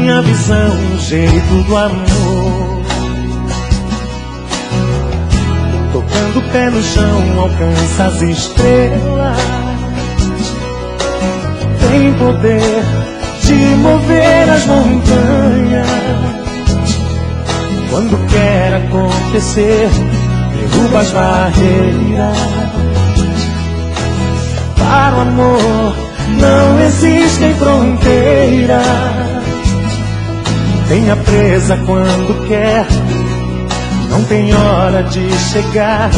minha visão, o jeito do amor. Tocando o pé no chão, alcança as estrelas. Tem poder de mover as montanhas. Quando quer acontecer, derruba as barreiras. Para o amor não existem fronteiras. Tenha presa quando quer, não tem hora de chegar,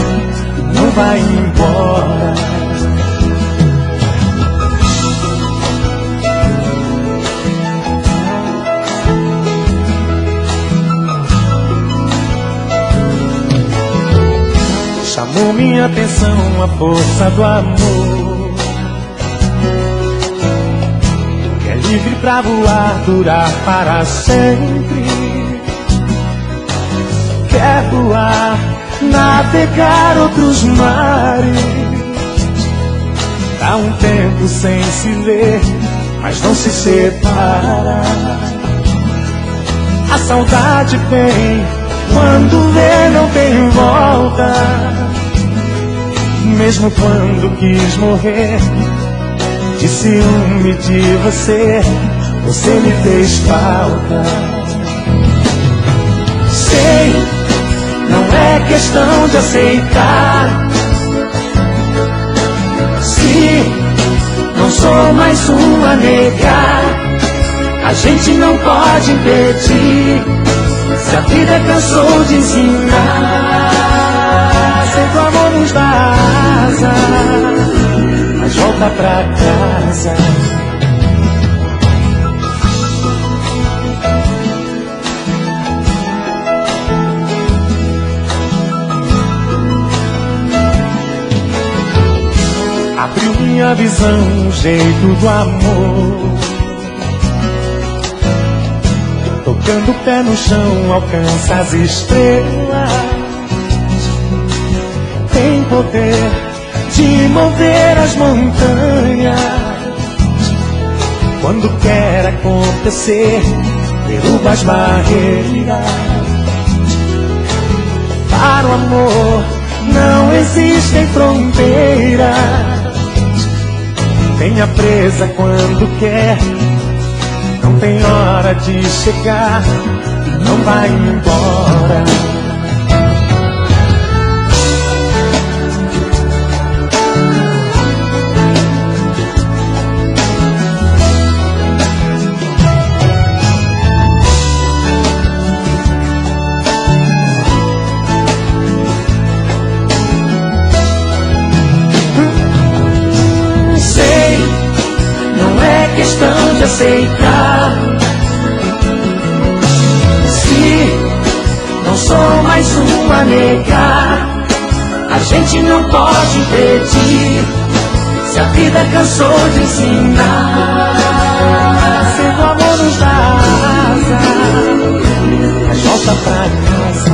não vai embora. Chamou minha atenção a força do amor, que é livre pra voar, durar para sempre. Quer voar, navegar outros mares. Dá um tempo sem se ver, mas não se separa. A saudade vem, quando vê não tem volta. Mesmo quando quis morrer, de ciúme de você, você me fez falta. Sei, não é questão de aceitar. Se não sou mais um a negar, a gente não pode impedir. Se a vida cansou de ensinar, sempre o amor nos dá asa, mas volta pra casa. Abriu minha visão, o jeito do amor. Tocando o pé no chão, alcança as estrelas. Tem poder de mover as montanhas. Quando quer acontecer, derruba as barreiras. Para o amor não existem fronteiras. Tenha presa quando quer, não tem hora de chegar, não vai embora. Questão de aceitar. Se não sou mais um a negar, a gente não pode impedir. Se a vida cansou de ensinar, se o amor nos dá asa, mas volta pra casa.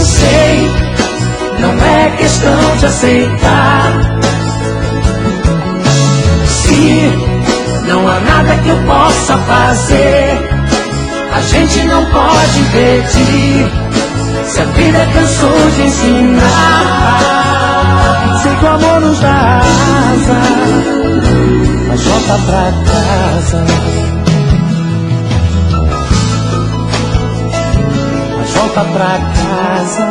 Sei, não é questão de aceitar. Não há nada que eu possa fazer, a gente não pode impedir. Se a vida cansou de ensinar, sei que o amor nos dá asa, mas volta pra casa. Mas volta pra casa.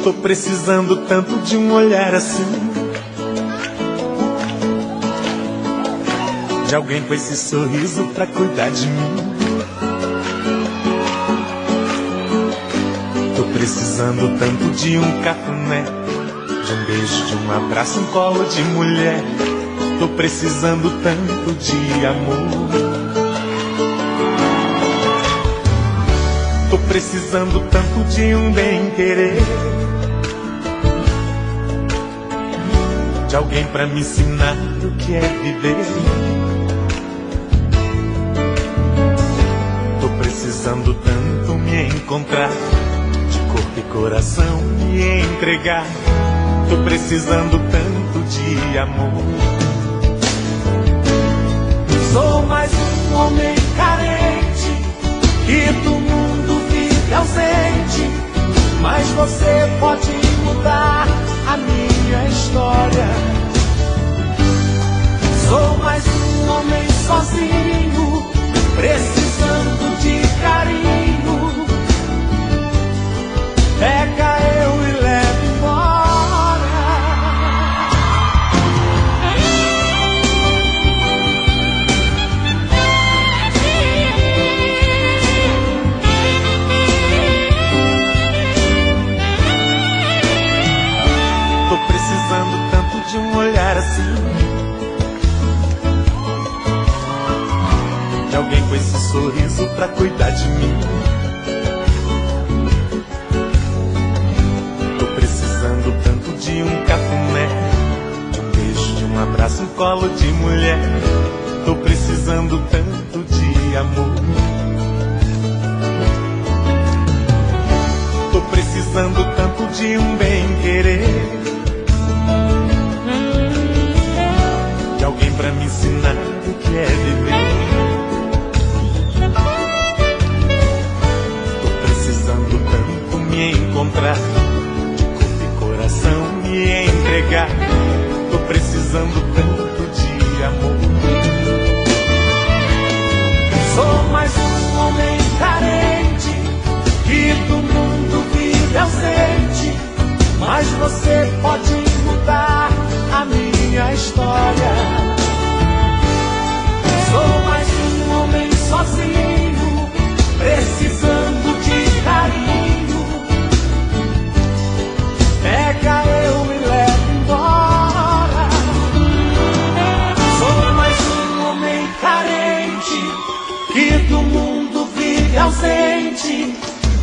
Tô precisando tanto de um olhar assim, de alguém com esse sorriso pra cuidar de mim. Tô precisando tanto de um cafuné, de um beijo, de um abraço, um colo de mulher. Tô precisando tanto de amor. Tô precisando tanto de um bem-querer, de alguém pra me ensinar o que é viver. Tô precisando tanto me encontrar, de corpo e coração me entregar. Tô precisando tanto de amor. Sou mais um homem carente, que do mundo vive ausente, mas você pode mudar a minha história. Sou mais um homem sozinho, precisando de carinho. Pega eu e leva embora. Tô precisando tanto de um olhar assim, de alguém com esse sorriso pra cuidar de mim. Tô precisando tanto de um cafuné, de um beijo, de um abraço, um colo de mulher. Tô precisando tanto de amor. Tô precisando tanto de um bem-querer, de alguém pra me ensinar o que é viver. Tô precisando tanto me encontrar, de corpo e coração me entregar. Tô precisando tanto de amor. Sou mais um homem carente, que do mundo vive ausente, mas você pode mudar a minha história. Sou mais um homem sozinho, precisando de carinho. Pega eu e leva embora. Sou mais um homem carente, que do mundo vive ausente,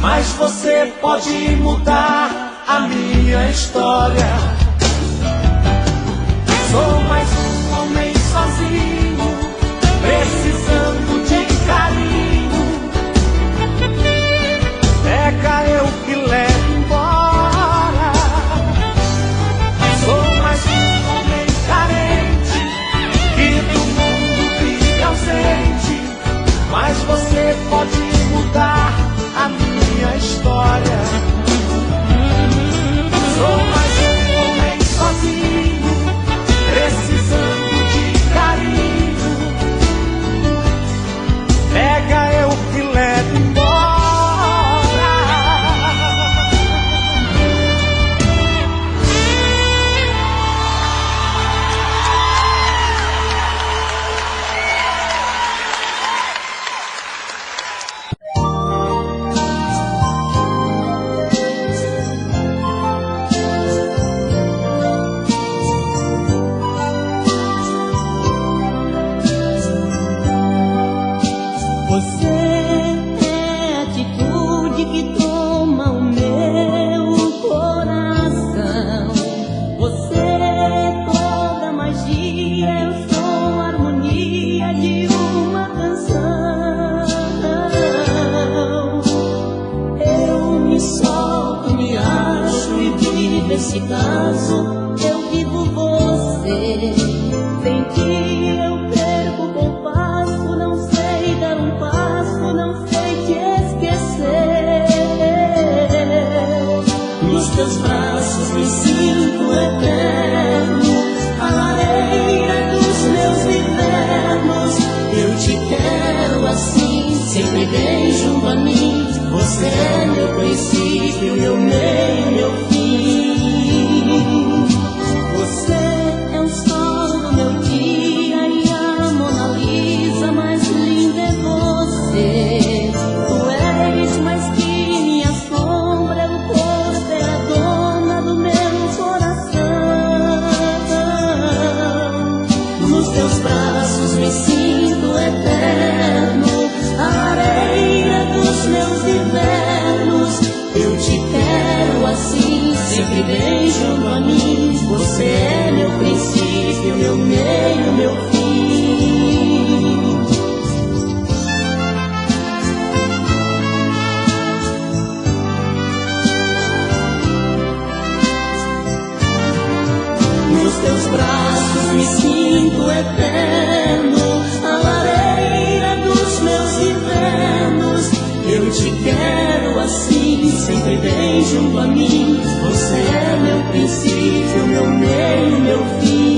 mas você pode mudar a minha história. Sou mais um homem sozinho, precisando de carinho. Pega eu que levo embora. Sou mais um homem carente, que do mundo vive ausente, mas você pode mudar a minha história. Sou mais um homem sozinho, precisando de carinho. Pega eu que levo embora. Nesse caso, eu vivo você. Sem ti eu perco o compasso, não sei dar um passo, não sei te esquecer. Nos teus braços me sinto eterno, a areia dos meus invernos. Eu te quero assim, sempre bem junto a mim. Você é meu princípio, meu meio, meu fim. Você é o sol do meu dia e a Mona Lisa mais linda é você. Tu és mais que minha sombra, o corpo é a dona do meu coração. Nos teus braços me sinto eterno, a areia dos meus invernos. eterno, a lareira dos meus invernos. Eu te quero assim, sempre bem junto a mim. Você é meu princípio, meu meio, meu fim.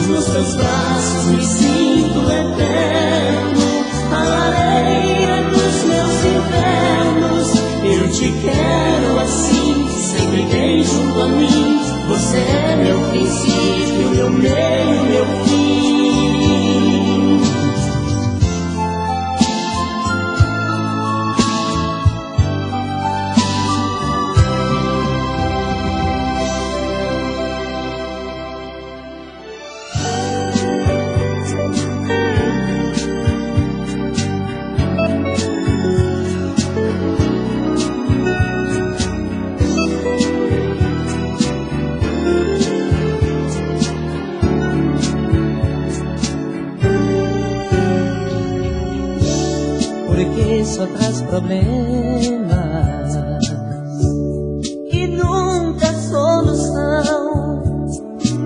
Nos teus braços me sinto eterno, a lareira dos meus invernos. Eu te quero assim, sempre bem junto a mim. Você é meu princípio, meu meio, meu fim. Porque só traz problemas E nunca solução.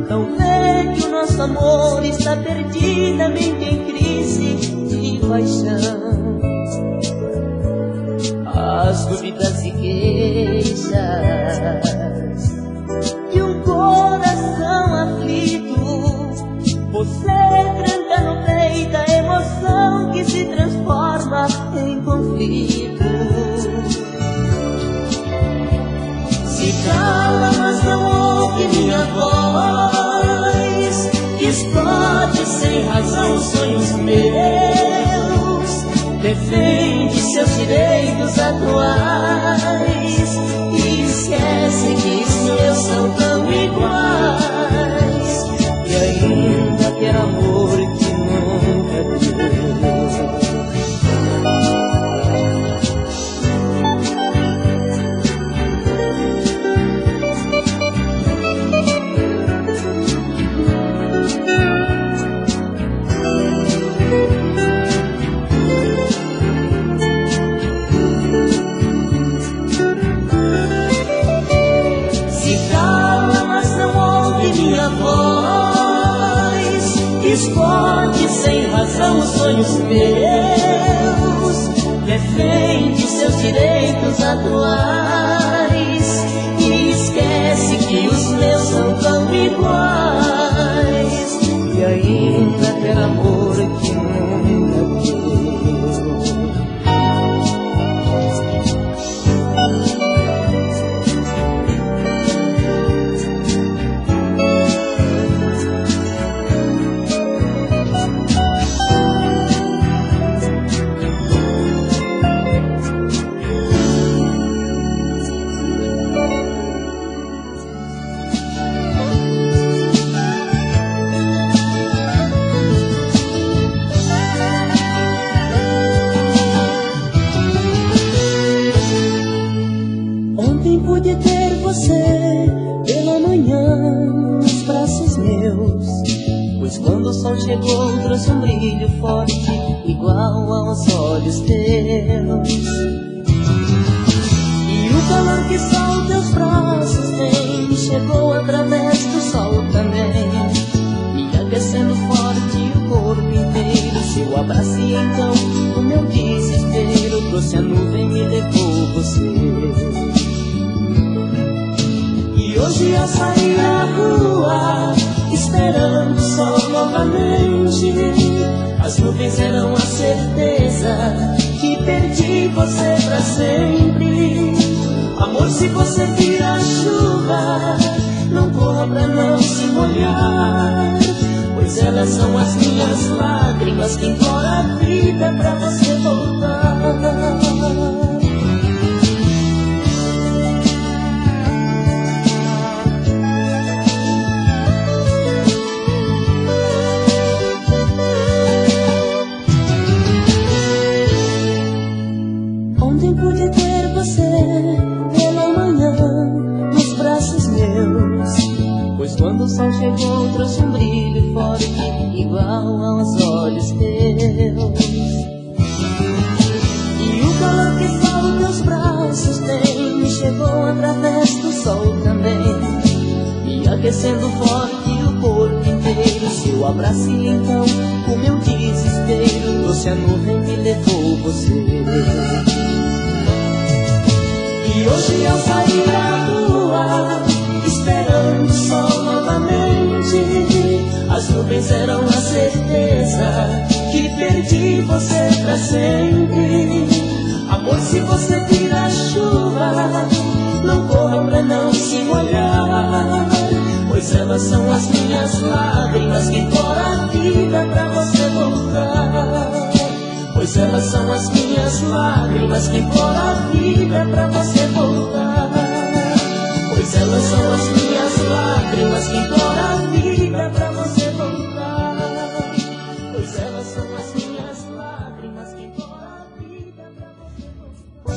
Não vê que o nosso amor está perdidamente em crise de paixão. as dúvidas e queixas E um coração aflito. Você tranca no peito a emoção que se transforma em conflito. Se cala, mas não ouve minha voz. Explode sem razão os sonhos meus. Defende seus direitos atuais. E esquece que os meus são tão iguais. E ainda quer amor que nunca deu. Esconde sem razão os sonhos meus. Defende seus direitos atuais. E esquece que os meus são tão iguais. E ainda quer amor que nunca deu. Pude ter você pela manhã nos braços meus, pois quando o sol chegou trouxe um brilho forte igual aos olhos teus. E o calor que só teus braços têm chegou através do sol também, e aquecendo forte o corpo inteiro. Seu abraço e então o meu desespero trouxe a nuvem e levou você. E hoje eu saí à rua, esperando o sol novamente. As nuvens eram a certeza que perdi você pra sempre. Amor, se você vira a chuva, não corra pra não se molhar, pois elas são as minhas lágrimas que imploram a vida pra você voltar. Pude ter você pela manhã nos braços meus, pois quando o sol chegou trouxe um brilho forte igual aos olhos teus. E o calor que só os teus braços têm me chegou através do sol também, e aquecendo forte o corpo inteiro. Seu abraço e então o meu desespero trouxe a nuvem e me levou você. E hoje ao sair à rua, esperando o sol novamente, as nuvens eram a certeza que perdi você pra sempre. Amor, se você vira a chuva, não corra pra não se molhar, pois elas são as minhas lágrimas que imploram a vida pra você voltar. Pois elas são as minhas lágrimas que imploram a vida pra você voltar. Pois elas são as minhas lágrimas que imploram a vida pra você voltar. Pois elas são as minhas lágrimas que imploram a vida pra você voltar.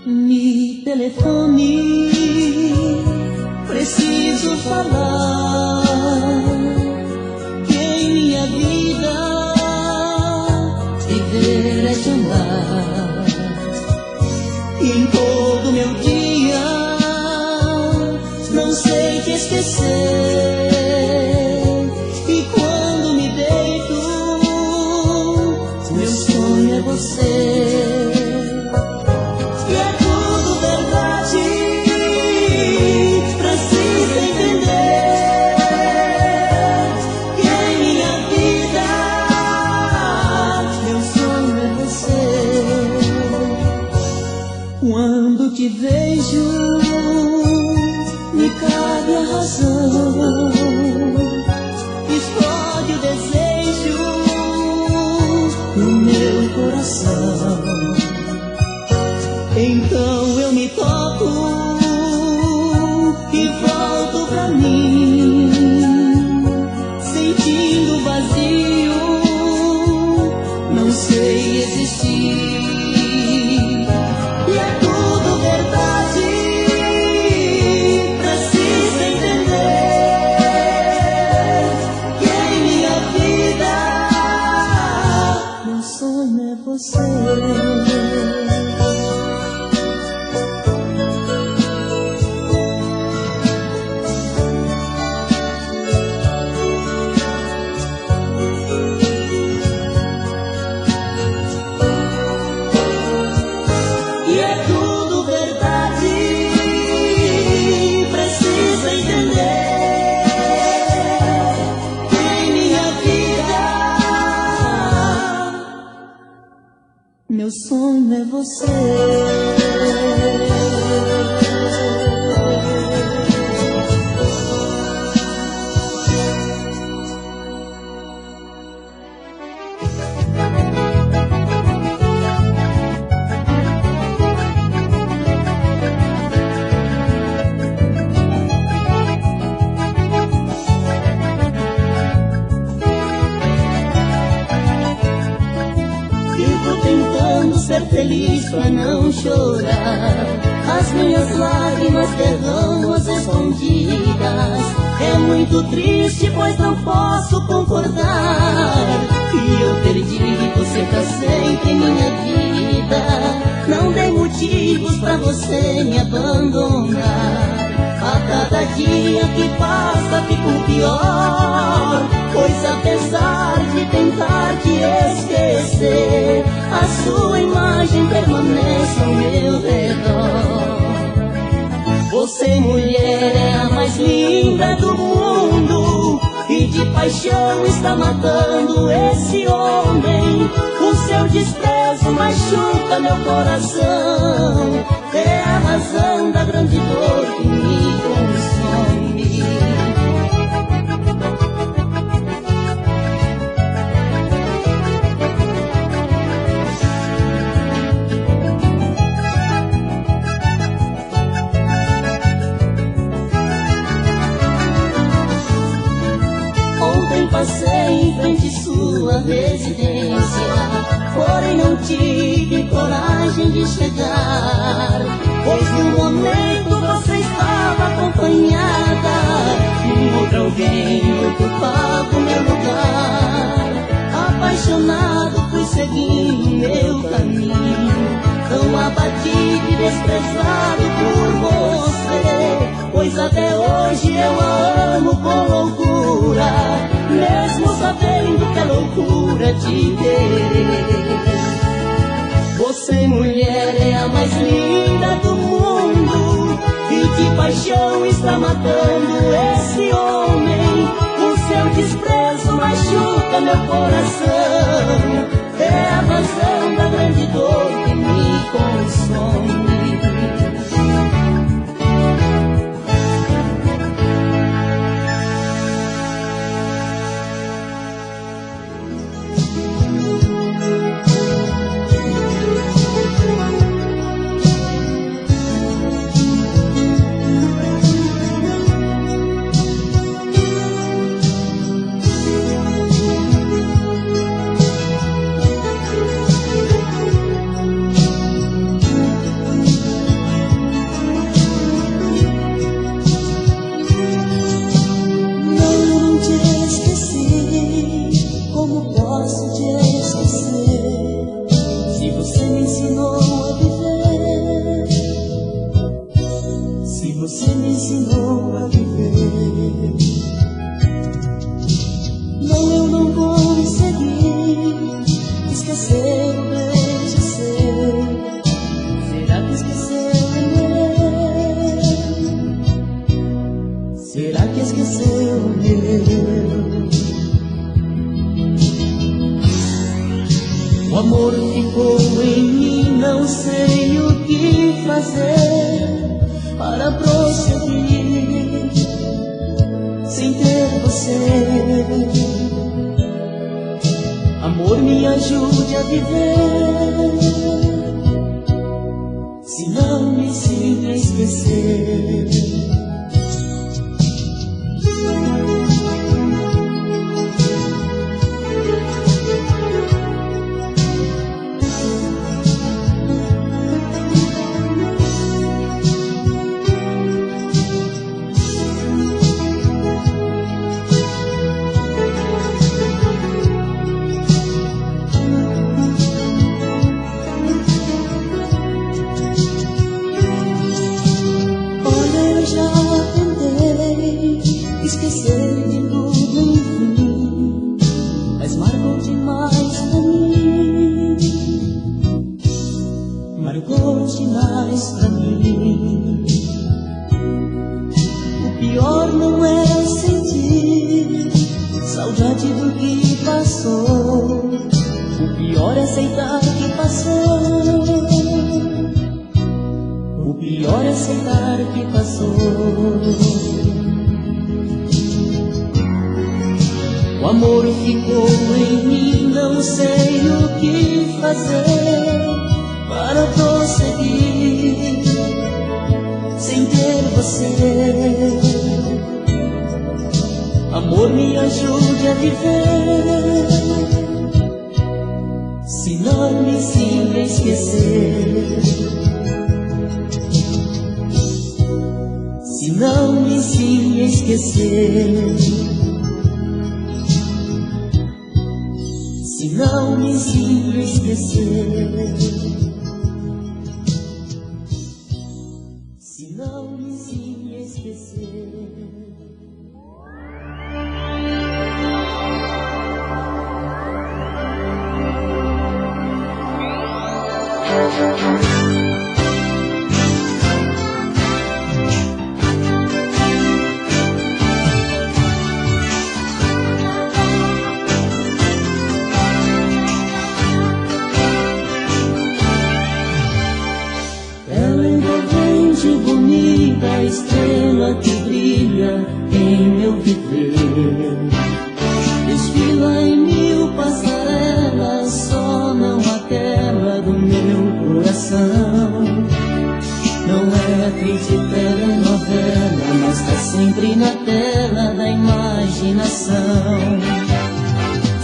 Me telefone, preciso falar que em minha vida viver é de amar. E em todo meu dia não sei te esquecer. E quando me deito, meu sonho é você. Quando te vejo, me cabe a razão, explode o desejo no meu coração. Então eu me toco e volto pra mim, sentindo vazio, não sei existir. Meu sonho é você. Ser feliz pra não chorar, as minhas lágrimas derramo as escondidas. É muito triste, pois não posso concordar que eu perdi você pra sempre em minha vida. Não dei motivos pra você me abandonar. A cada dia que passa fico pior, pois apesar de tentar te esquecer, a sua imagem permanece ao meu redor. Você, mulher, é a mais linda do mundo, e de paixão está matando esse homem. O seu desprezo machuca meu coração, é a razão da grande dor que me consome. Passei em frente sua residência, porém não tive coragem de chegar, pois no momento você estava acompanhada de outro alguém ocupava o meu lugar. A apaixonado fui seguindo meu caminho, tão abatido e desprezado por você, pois até hoje eu a amo com loucura, mesmo sabendo que é loucura te ter. Você, mulher, é a mais linda do mundo, e de paixão está matando esse homem. O seu desprezo machuca meu coração, é a razão da grande dor que me consome.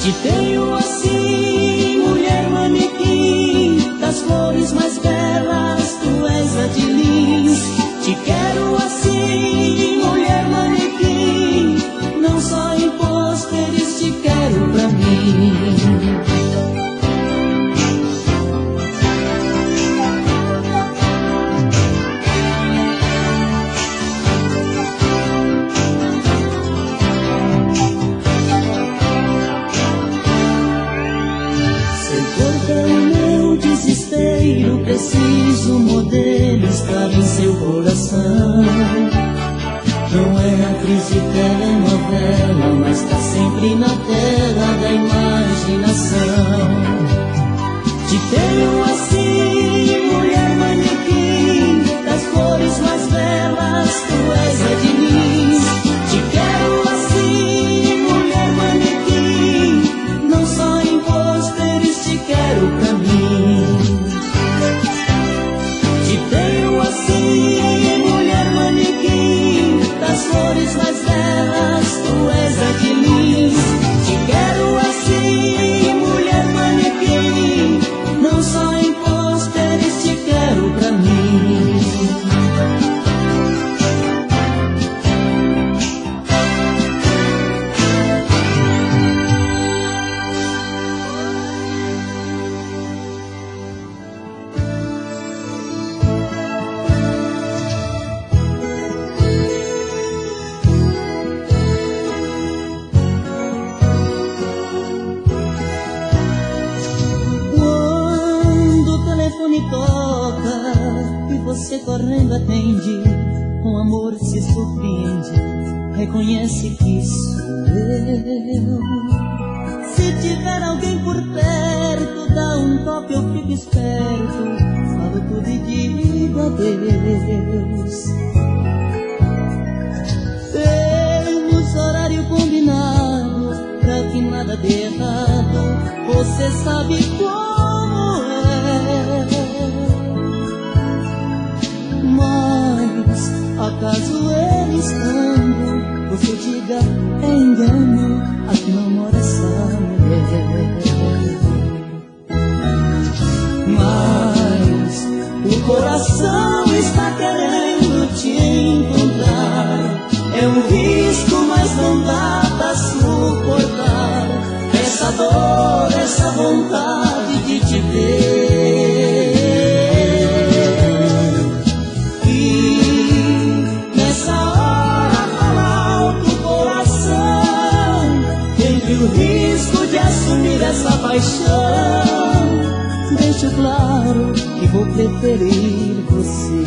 Te tenho assim, mulher manequim, das flores mais belas, tu és a de lins. Te quero assim, mulher manequim, não só em pôsteres te quero pra mim. coração. Não é atriz de telenovela, mas tá sempre na tela da imaginação. Te tenho assim, mulher manequim, das cores mais belas, tu és a de mim. Te quero assim, mulher manequim, não só em pôsteres, te quero pra mim. Te tenho assim, mulher manequim, das cores mais belas, tu és a de mim. Te quero assim, mulher manequim, não só em pôsteres, te quero pra mim. Toca e você correndo atende, com amor se surpreende, reconhece que sou eu. Se tiver alguém por perto, dá um toque, eu fico esperto, falo tudo e digo adeus. Temos horário combinado, pra que nada dê errado, você sabe como é. Mas, acaso ele estando, você diga, é engano, aqui não mora essa mulher. Mas, o coração está querendo te encontrar. É um risco, mas não dá pra suportar essa dor, essa vontade de te ver. O risco de assumir essa paixão, deixo claro que vou preferir você.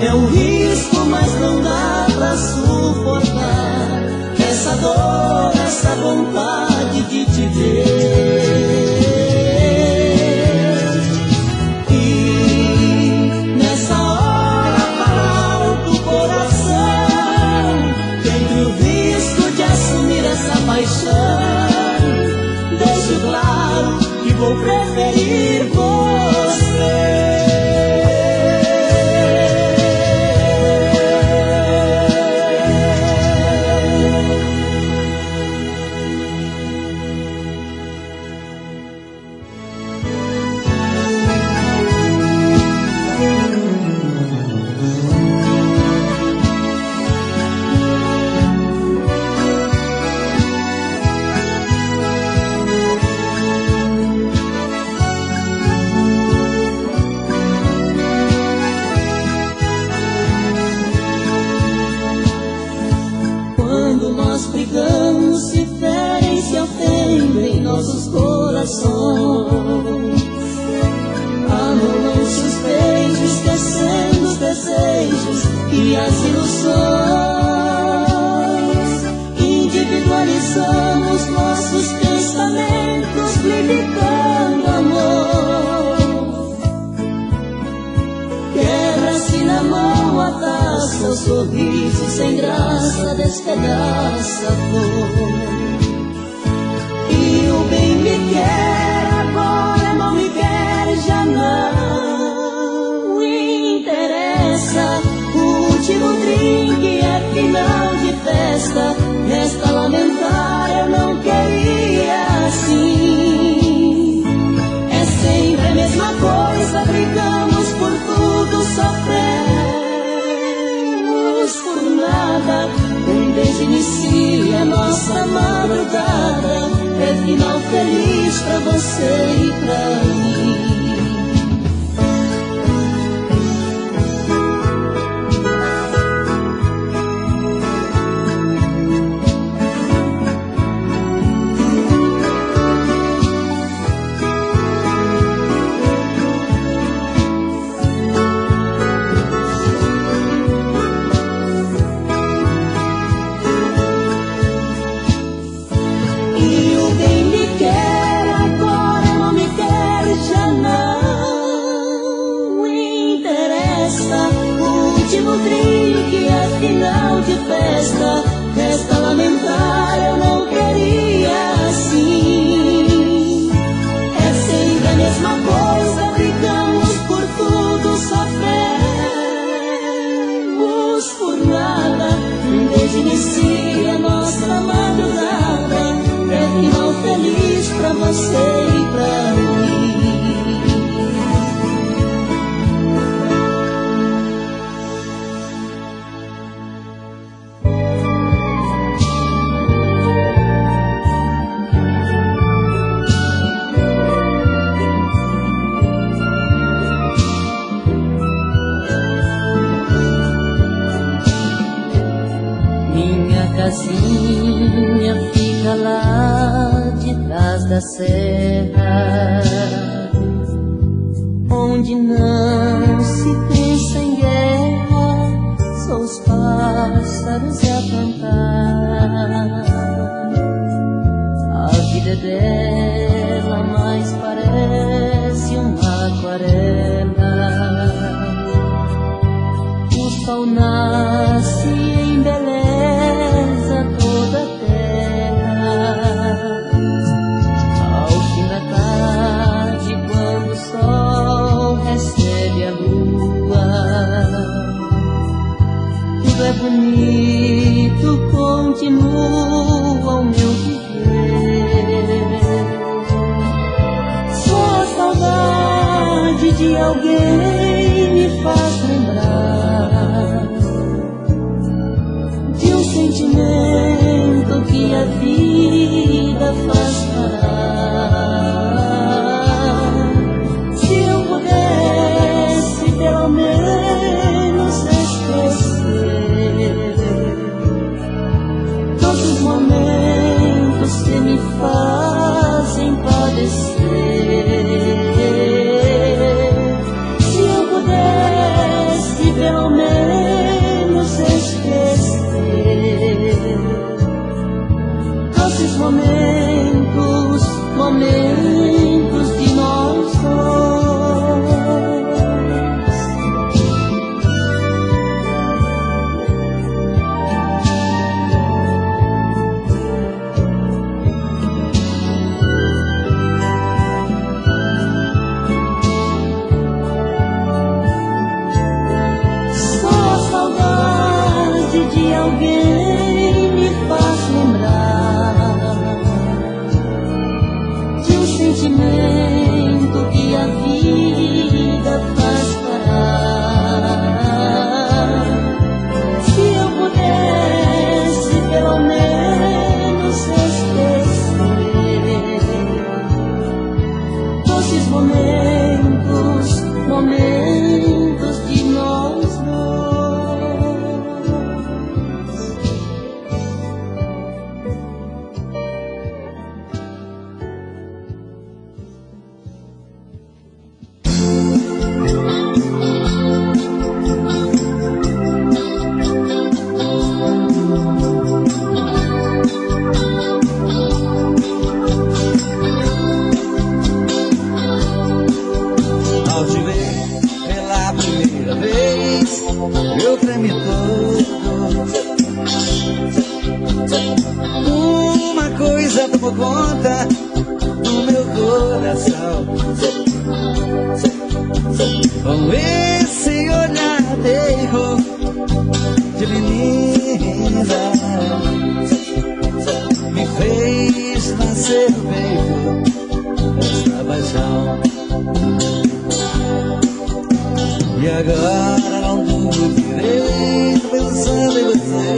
É um risco, mas não dá pra suportar essa dor, essa vontade de te ver. E nessa hora fala alto o coração, entre o risco de assumir essa paixão, deixo claro que vou preferir você. Nossos corações anulam os beijos, esquecendo os desejos e as ilusões. Individualizamos nossos pensamentos, limitando amor. Quebra-se na mão a taça, o sorriso sem graça despedaça a flor. O bem me quer, agora não me quer, já não. interessa. O último drink é final de festa. Resta lamentar, eu não queria assim. É sempre a mesma coisa, brigamos por tudo, sofremos por nada. Um beijo inicia a nossa madrugada. É final feliz pra você e pra mim. Final de festa, resta lamentar, eu não queria assim. É sempre a mesma coisa, brigamos por tudo, sofremos por nada. Um beijo inicia a nossa madrugada. É final feliz pra você e pra mim. Casinha fica lá de trás da serra, onde não se pensa em guerra, só os pássaros a cantar. A vida dela mais parece uma aquarela. O sol nasce em beleza toda a terra. Ao fim da tarde, quando o sol recebe a lua, tudo é bonito, continua o meu viver. Só a saudade de alguém me faz lembrar de um sentimento que a vida faz parar. Se eu pudesse pelo menos esquecer todos os momentos que me fazem padecer. Se eu pudesse pelo menos esquecer esses momentos, momentos de nós dois. Só a saudade de alguém me faz lembrar de um sentimento que a vida faz parar. Se eu pudesse pelo menos esquecer todos esses momentos, momentos de nós dois. Ao te ver pela primeira vez, eu tremi todo. Uma coisa tomou conta do meu coração. Com esse olhar rodeio de menina me fez nascer no peito esta paixão. E agora não durmo direito pensando em você,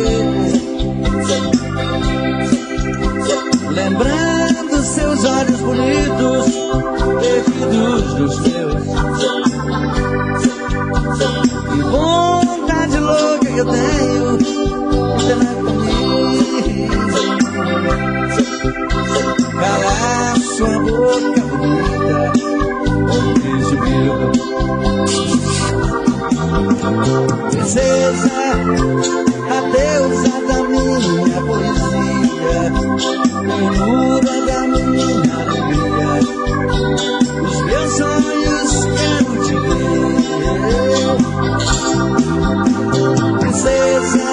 lembrando seus olhos bonitos perdidos dos meus. Que vontade louca que eu tenho de ter comigo, calar sua boca bonita, um beijo meu. Princesa, a deusa da minha poesia, ternura da minha alegria, os meus sonhos quero te ver. Princesa,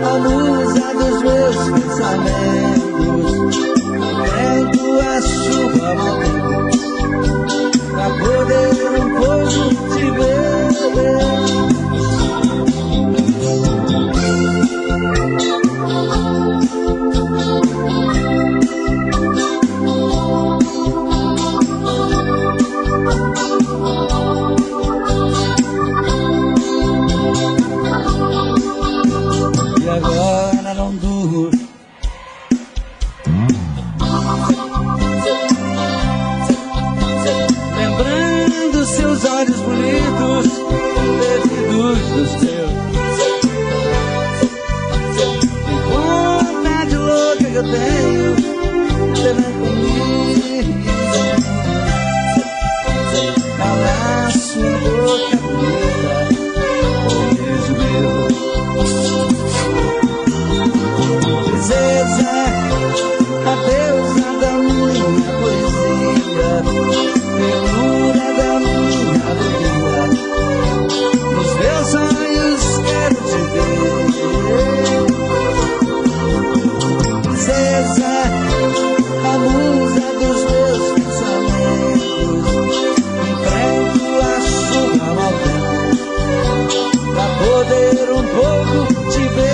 a musa dos meus pensamentos, vento a chuva ao tempo, pra poder um pouco te ver. E agora não durmo, lembrando seus olhos bonitos perdidos dos teus. Que vontade louca que eu tenho de ter comigo, calar sua boca bonita, um beijo meu. Princesa, a deusa da minha poesia, ternura da minha alegria, nos meus sonhos quero te ver. Princesa, a musa dos meus pensamentos, enfrento a chuva ao vento, pra poder um pouco te ver.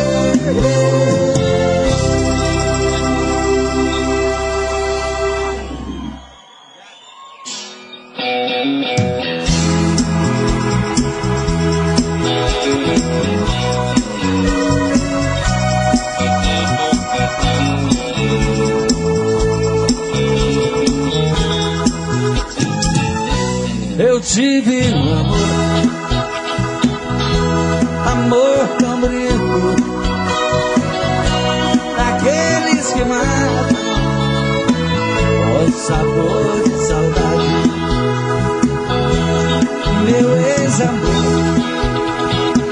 Eu tive um amor tão bonito, daqueles que matam, o sabor de saudade. Meu ex-amor,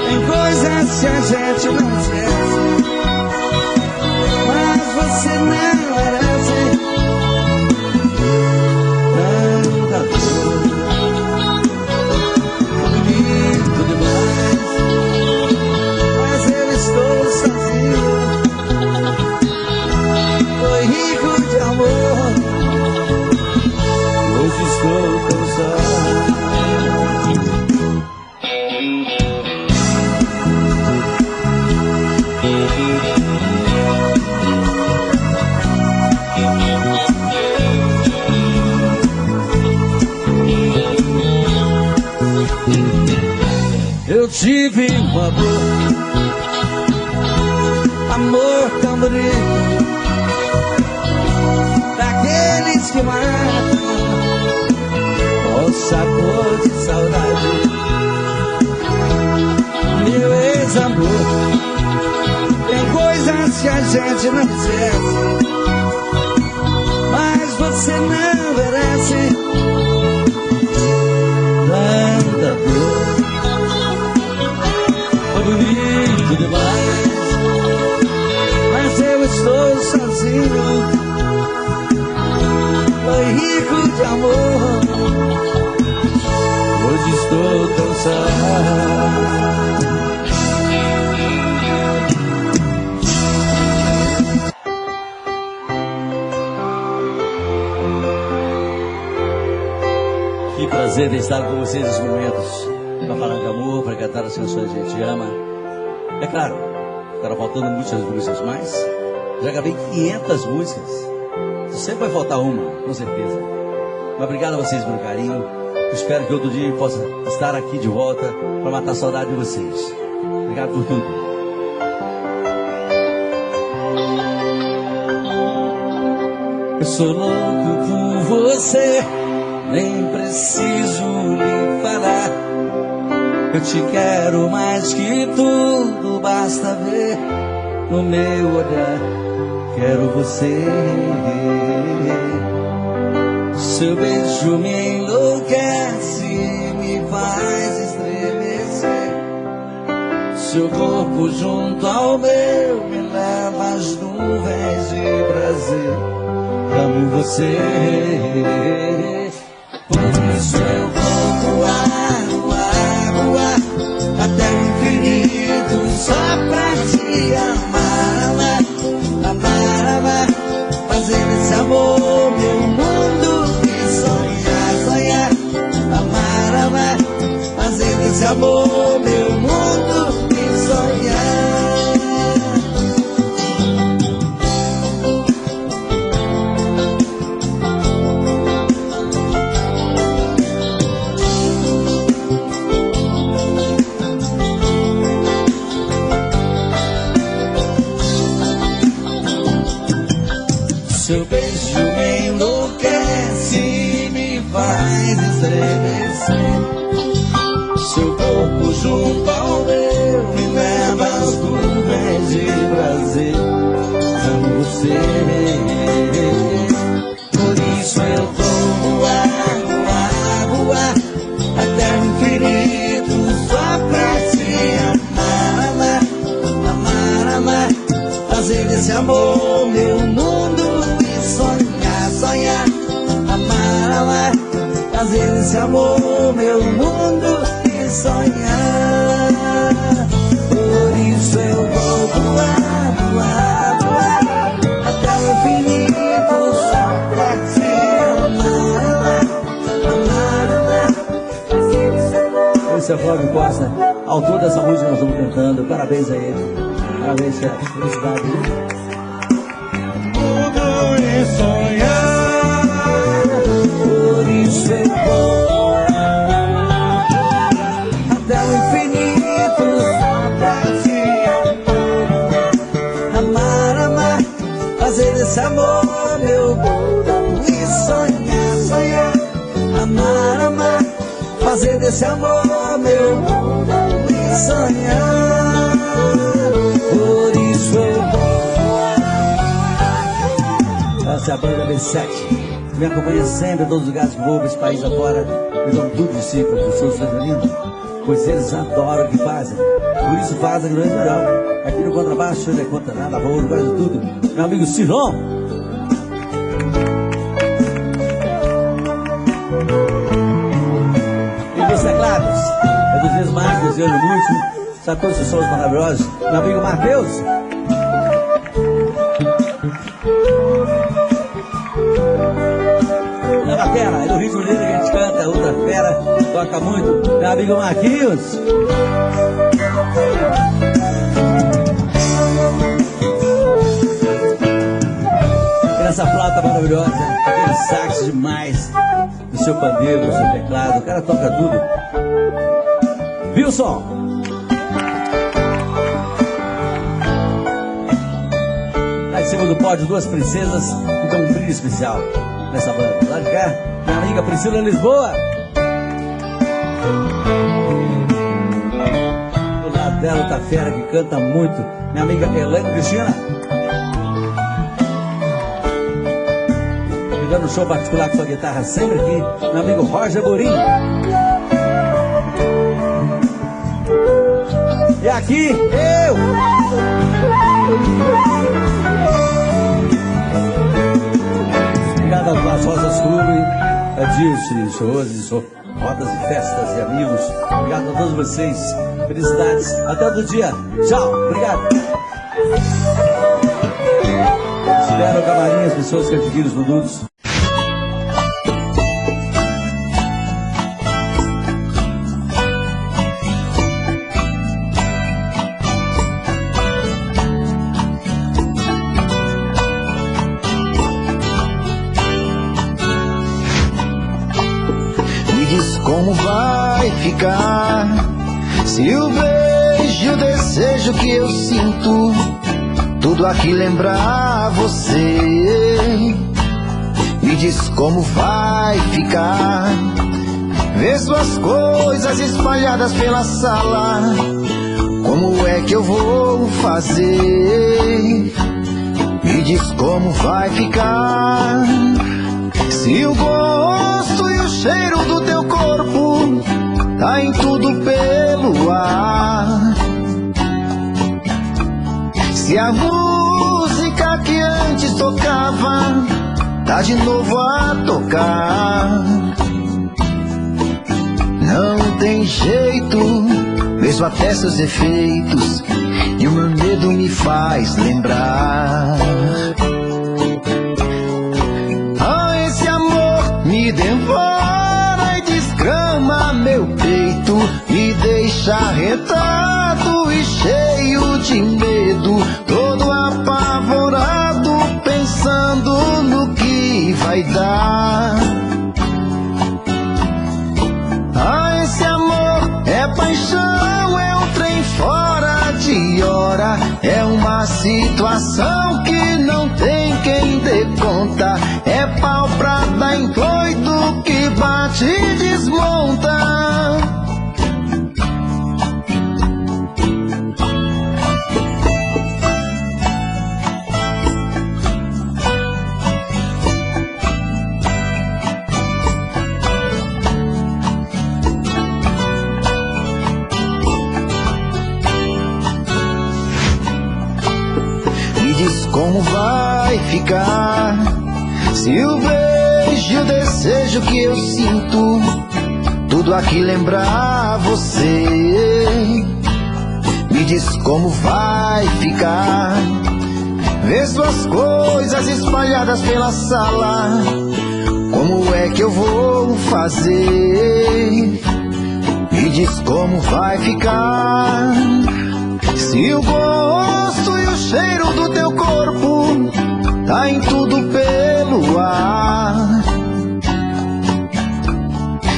tem coisas que a gente não esquece, mas você não merece tanta dor. Bonito demais, mas eu estou sozinho, foi rico de amor, hoje estou tão só. Eu tive um amor tão bonito, daqueles que matam, o sabor de saudade. Meu ex-amor, tem coisas que a gente não esquece, mas você não merece tanta dor. Bonito demais, mas eu estou sozinho, foi rico de amor, hoje estou tão só. Que prazer estar com vocês nesses momentos. Pra falar de amor, pra cantar as canções que a gente ama. É claro, ficaram faltando muitas músicas, mas já gravei 500 músicas. Sempre vai faltar uma, com certeza. Mas obrigado a vocês pelo carinho. Espero que outro dia eu possa estar aqui de volta para matar a saudade de vocês. Obrigado por tudo. Eu sou louco por você, nem preciso lhe falar. Eu te quero mais que tudo, basta ver no meu olhar. Quero você. Seu beijo me enlouquece, me faz estremecer. Seu corpo junto ao meu me leva às nuvens de prazer. Amo você, por isso eu vou voar, voar, voar até o infinito só pra te amar, amar, amar, amar, fazer esse amor meu mundo e sonhar, sonhar, amar, amar, fazer desse amor meu mundo e sonhar. Seu beijo me enlouquece, me faz estremecer. Seu corpo junto ao meu me leva às nuvens de prazer. Amo você, por isso eu vou voar, voar, voar até o infinito só pra te amar, amar, amar, amar, fazer desse amor meu mundo. Sonhar, sonhar, amar, amar, fazer desse amor meu mundo e sonhar. Por isso eu vou voar, voar, voar até o infinito só pra te amar, amar, amar, fazer desse amor. Esse é o Flávio Costa, autor dessa música que nós estamos cantando. Parabéns a ele. Parabéns, chefe. Felicidade. Sonhar, por isso eu vou até o infinito só pra te amar, amar, fazer desse amor meu mundo e sonhar, sonhar, amar, amar, fazer desse amor meu mundo e sonhar. Por isso eu vou. Essa é a banda B7, me acompanha sempre a todos os lugares que vou, para esse país afora, me dão tudo de si, professor Severino, pois eles adoram o que fazem, por isso fazem grande geral. Aqui no contrabaixo ele é contra nada, rolo, quase tudo. Meu amigo Silon. E nos teclados, é dos dias mais, desejo muito, sabe todos esses sons maravilhosos. Meu amigo Mateus. Na batera, é do Rio de Janeiro que a gente canta, outra fera, toca muito, meu amigo Marquinhos. E nessa flauta maravilhosa, aquele sax demais, do seu pandeiro, do seu teclado, o cara toca tudo. Wilson! Lá em cima do pódio, duas princesas que dão um brilho especial nessa banda. Lá de cá, minha amiga Priscila Lisboa. Do lado dela tá fera que canta muito, minha amiga Helene Cristina. Me dando um show particular com sua guitarra sempre aqui, meu amigo Roger Borim. E aqui, eu! Obrigado às Rosas Clube, a dias de rosas, rodas e festas e amigos. Obrigado a todos vocês. Felicidades. Até outro dia. Tchau. Obrigado. Espero o camarim, as pessoas que adquirem os produtos. diz como vai ficar se o beijo e o desejo que eu sinto tudo aqui lembrar você. Me diz como vai ficar ver suas coisas espalhadas pela sala. Como é que eu vou fazer? Me diz como vai ficar se o gosto e o cheiro do teu corpo tá em tudo pelo ar. Se a música que antes tocava tá de novo a tocar. Não tem jeito, vejo até seus efeitos e o meu medo me faz lembrar. Ah, esse amor me devora e desgrama meu peito, me deixa arretado e cheio de medo, todo apavorado, pensando no que vai dar. Ah, esse amor é paixão, é um trem fora de hora, é uma situação que não tem quem dê conta, é pau pra dar em doido que bate e desmonta. Como vai ficar se o beijo e o desejo que eu sinto tudo aqui lembrar você? Me diz como vai ficar ver suas coisas espalhadas pela sala. Como é que eu vou fazer? Me diz como vai ficar se o gosto e o cheiro do teu corpo tá em tudo pelo ar.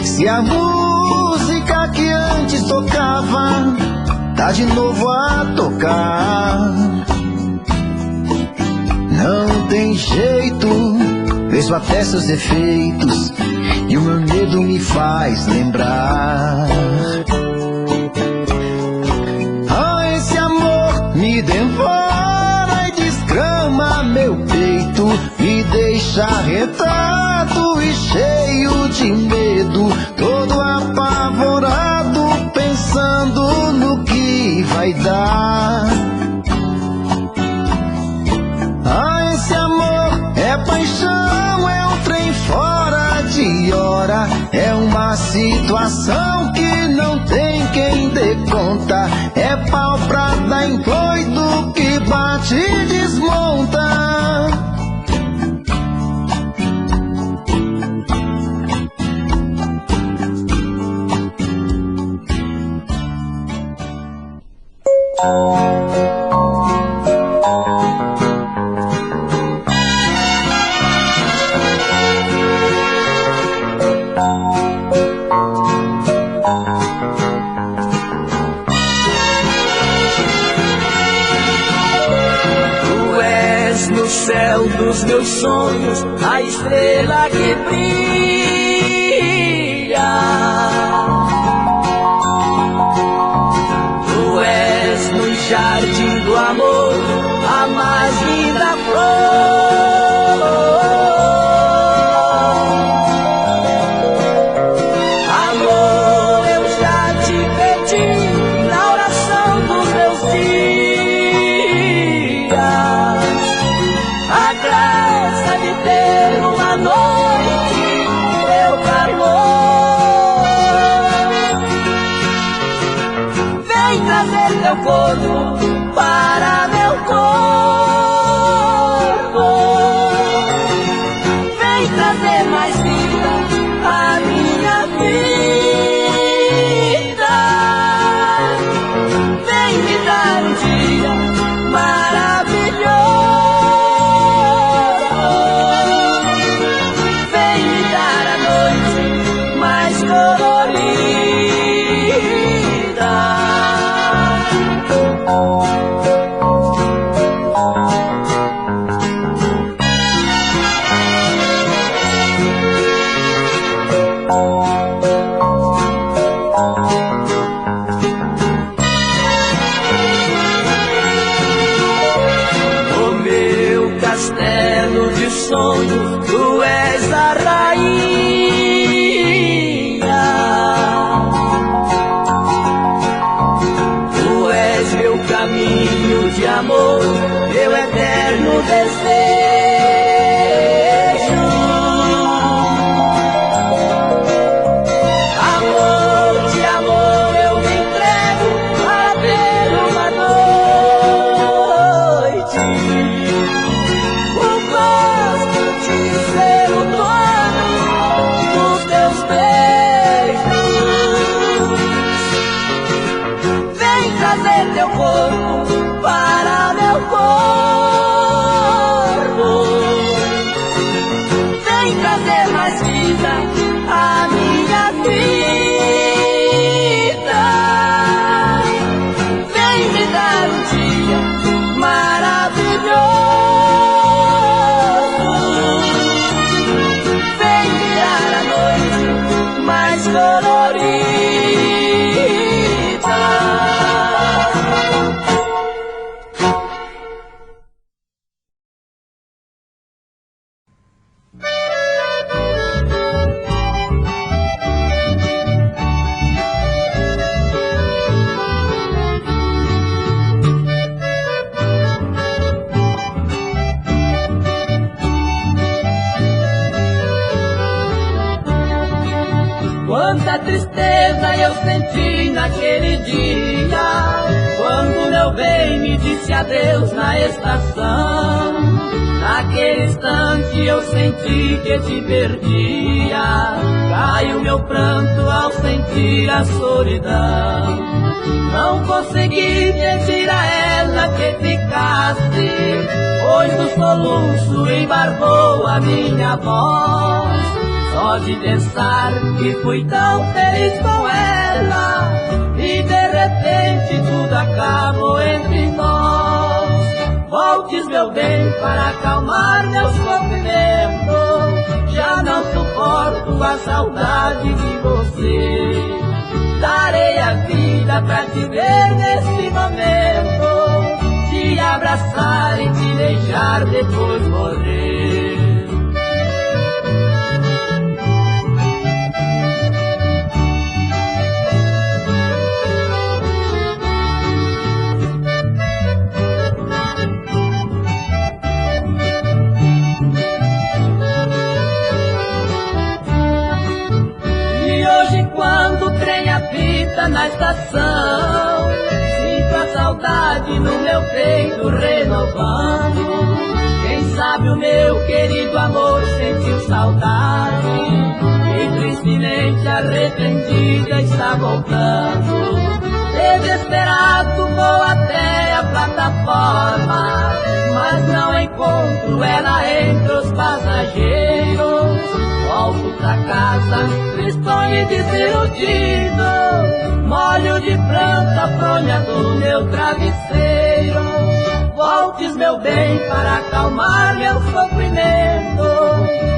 Se a música que antes tocava tá de novo a tocar. Não tem jeito, vejo até seus efeitos e o meu medo me faz lembrar. Me devora e desgrama meu peito, me deixa arretado e cheio de medo, todo apavorado, pensando no que vai dar. Ah, esse amor é paixão, é um trem fora de hora, é uma situação que não tem quem dê conta, é pau pra dar em doido que bate e desmonta. Céu dos meus sonhos, a estrela que brilha. Tu és no jardim do amor a mais linda flor. Amor, eu já te pedi na oração dos meus dias a graça de ter uma noite, teu calor. Vem trazer teu corpo para meu corpo. Vem trazer mais vida à minha vida. Vem me dar um dia maravilhoso. Vem me dar a noite mais gostosa. Muita tristeza eu senti naquele dia, quando meu bem me disse adeus na estação. Naquele instante eu senti que te perdia, caiu meu pranto ao sentir a solidão. Não consegui pedir a ela que ficasse, pois no soluço embargou a minha voz. Só de pensar que fui tão feliz com ela, e de repente tudo acabou entre nós. Voltes, meu bem, para acalmar meu sofrimento, já não suporto a saudade de você. Darei a vida pra te ver nesse momento, te abraçar e te deixar depois morrer. Quando o trem apita na estação, sinto a saudade no meu peito renovando. Quem sabe o meu querido amor sentiu saudade e tristemente arrependida está voltando. Desesperado vou até a plataforma, mas não encontro ela entre os passageiros. Volto pra casa, tristonho e desiludido, molho de pranto a fronha do meu travesseiro. Voltes, meu bem, para acalmar meu sofrimento,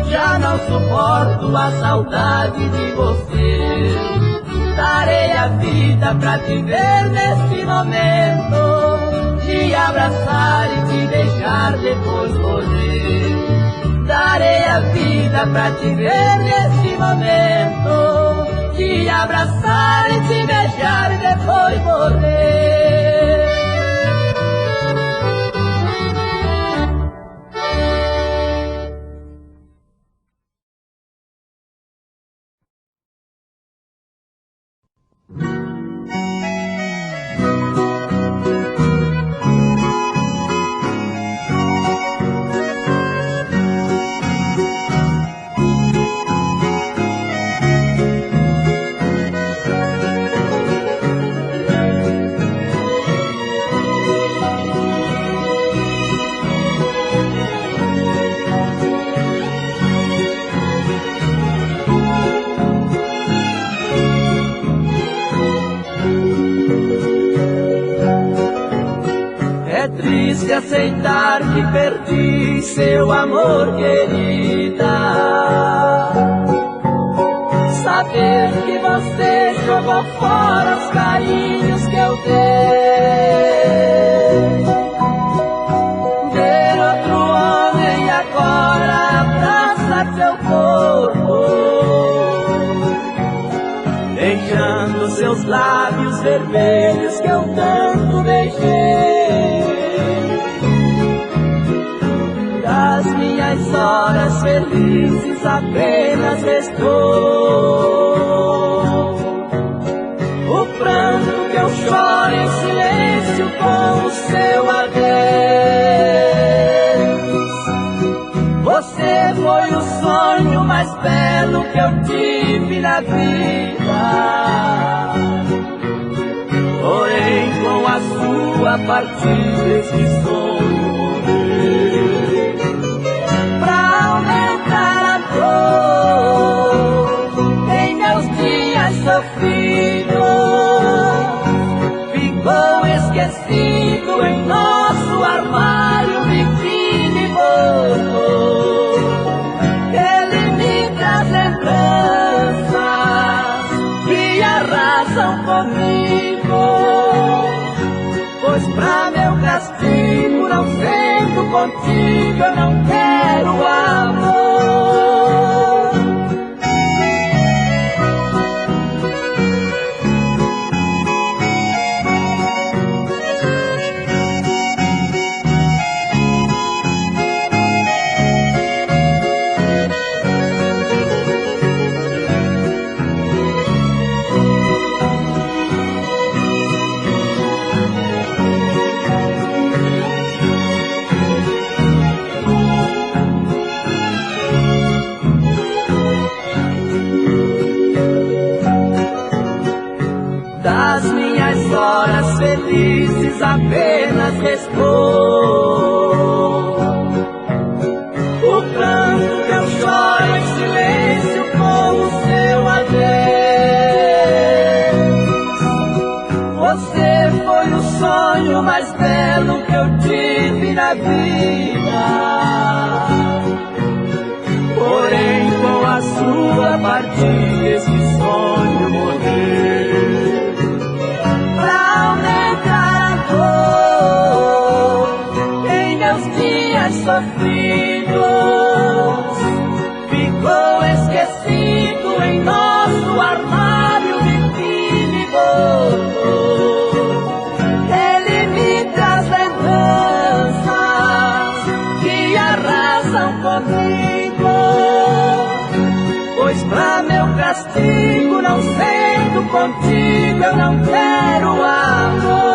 já não suporto a saudade de você. Darei a vida pra te ver nesse momento, te abraçar e te deixar depois morrer. Darei a vida pra te ver nesse momento, te abraçar e te beijar e depois morrer. Se aceitar que perdi seu amor, querida, saber que você jogou fora os carinhos que eu dei, ver outro homem agora abraçar seu corpo, beijando seus lábios vermelhos que eu tanto beijei. Das minhas horas felizes apenas restou o pranto que eu choro em silêncio com o seu adeus. Você foi o sonho mais belo que eu tive na vida, porém com a sua partida esse sonho morreu. Em meus dias sofridos, ficou esquecido em nosso armário vitrine e morto. Ele me traz lembranças que arrasam comigo, pois pra meu castigo, não sendo contigo, eu não quero amor. minhas horas felizes apenas restou o pranto que eu choro em silêncio com o seu adeus. Você foi o sonho mais belo que eu tive na vida, porém com a sua partida esse sonho morreu. Pra aumentar a dor em meus dias sofridos, ficou esquecido em nosso armário vitrine e bordo. Ele me traz lembranças que arrasam comigo, pois pra meu castigo, não sendo contigo, eu não quero amor.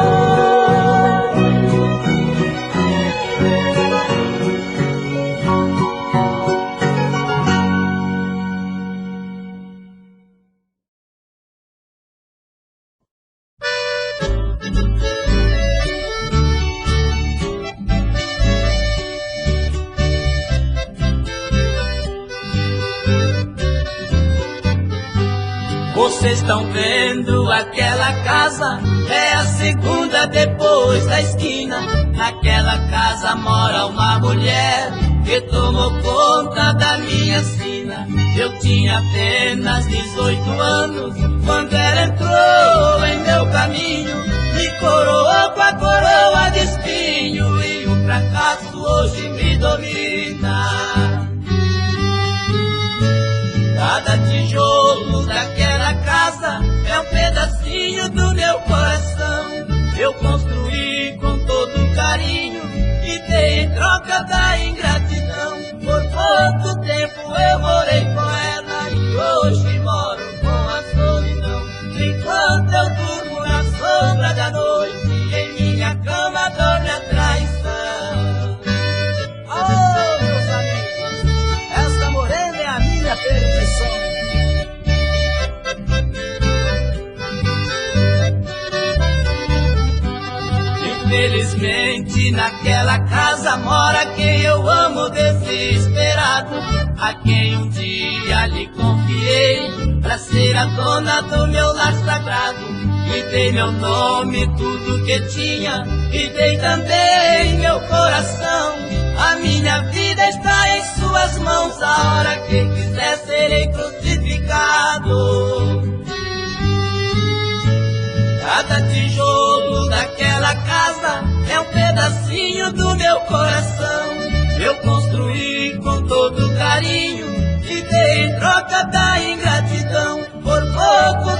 Vocês estão vendo aquela casa? É a segunda depois da esquina. Naquela casa mora uma mulher que tomou conta da minha sina. Eu tinha apenas 18 anos quando ela entrou em meu caminho, me coroou com a coroa de espinho, e o fracasso hoje me domina. Cada tijolo daquela casa é um pedacinho do meu coração. Eu construí com todo carinho e dei em troca da ingratidão. Por pouco tempo eu morei com ela e hoje moro com a solidão. Enquanto eu durmo na sombra da noite, em minha cama dorme a traição. Oh, meus amigos, esta morena é a minha perdição. Infelizmente naquela casa mora quem eu amo desesperado, a quem um dia lhe confiei pra ser a dona do meu lar sagrado. E dei meu nome, tudo que tinha, e dei também meu coração. A minha vida está em suas mãos, a hora que quiser serei crucificado. Cada tijolo daquela casa é um pedacinho do meu coração. Eu construí com todo carinho e dei em troca da ingratidão. Por pouco